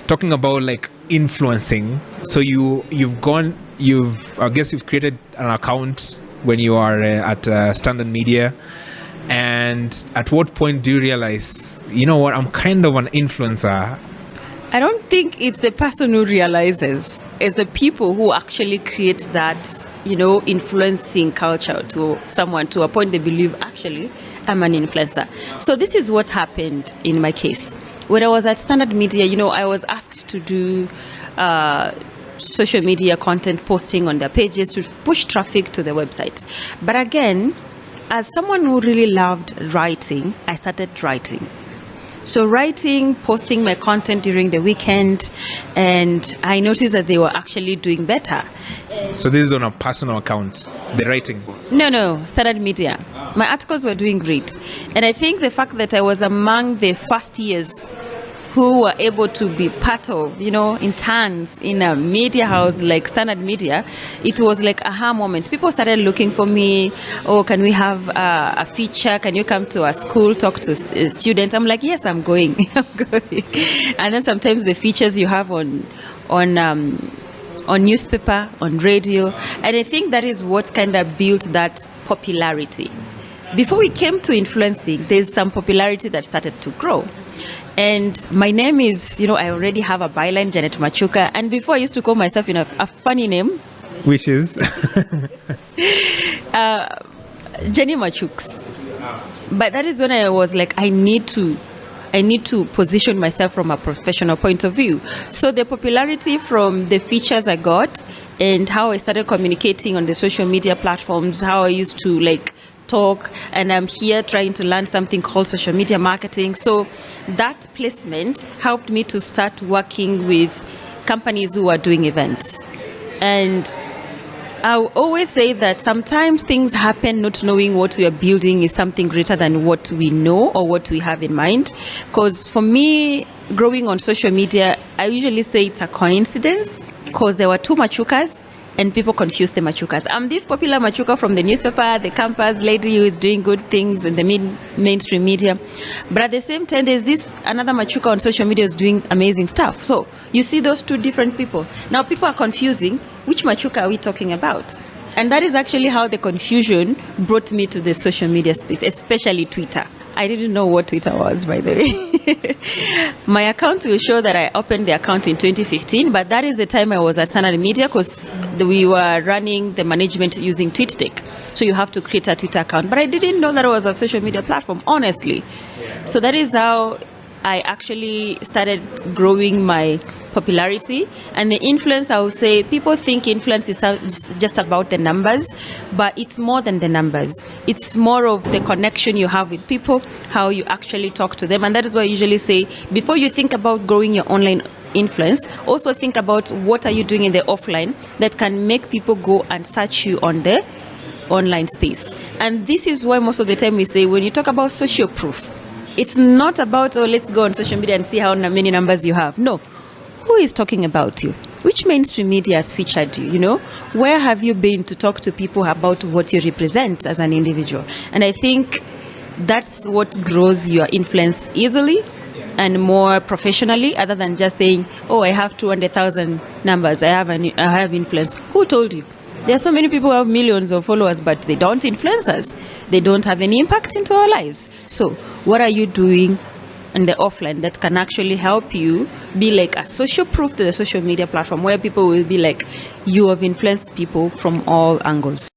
talking about like influencing. So I guess you've created an account when you are at Standard Media. And at what point do you realize, you know what, I'm kind of an influencer? I don't think it's the person who realizes. It's the people who actually create that, influencing culture to someone to a point they believe, actually, I'm an influencer. So this is what happened in my case. When I was at Standard Media, I was asked to do social media content posting on their pages to push traffic to their websites. But again, as someone who really loved writing, I started writing. So writing, posting my content during the weekend, and I noticed that they were actually doing better. So this is on a personal account, the writing? No, Standard Media. My articles were doing great. And I think the fact that I was among the first years who were able to be part of, interns in a media house like Standard Media, it was like aha moment. People started looking for me. Oh, can we have a feature? Can you come to our school, talk to students? I'm like, yes, I'm going. I'm going. And then sometimes the features you have on newspaper, on radio. And I think that is what kind of built that popularity. Before we came to influencing, there's some popularity that started to grow. And my name is, I already have a byline, Janet Machuka. And before I used to call myself a funny name. Which is? Jenny Machuks. But that is when I was like, I need to position myself from a professional point of view. So the popularity from the features I got and how I started communicating on the social media platforms, how I used to talk, and I'm here trying to learn something called social media marketing. So that placement helped me to start working with companies who are doing events. And I always say that sometimes things happen not knowing what we are building is something greater than what we know or what we have in mind. Because for me, growing on social media, I usually say it's a coincidence because there were two Machukas and people confuse the Machukas. I'm this popular Machuka from the newspaper, the campus lady who is doing good things in the mainstream media. But at the same time, there's this another Machuka on social media is doing amazing stuff. So you see those two different people. Now people are confusing, which Machuka are we talking about? And that is actually how the confusion brought me to the social media space, especially Twitter. I didn't know what Twitter was, by the way. My account will show that I opened the account in 2015, but that is the time I was at Standard Media because we were running the management using TweetDeck. So you have to create a Twitter account. But I didn't know that it was a social media platform, honestly. So that is how I actually started growing my popularity. And the influence, I would say, people think influence is just about the numbers, but it's more than the numbers. It's more of the connection you have with people, how you actually talk to them. And that is why I usually say, before you think about growing your online influence, also think about what are you doing in the offline that can make people go and search you on the online space. And this is why most of the time we say, when you talk about social proof, it's not about, let's go on social media and see how many numbers you have. No. Who is talking about you? Which mainstream media has featured you? Where have you been to talk to people about what you represent as an individual? And I think that's what grows your influence easily and more professionally, other than just saying, oh, I have 200,000 numbers, I have influence. Who told you? There are so many people who have millions of followers, but they don't influence us. They don't have any impact into our lives. So what are you doing in the offline that can actually help you be like a social proof to the social media platform where people will be like, you have influenced people from all angles?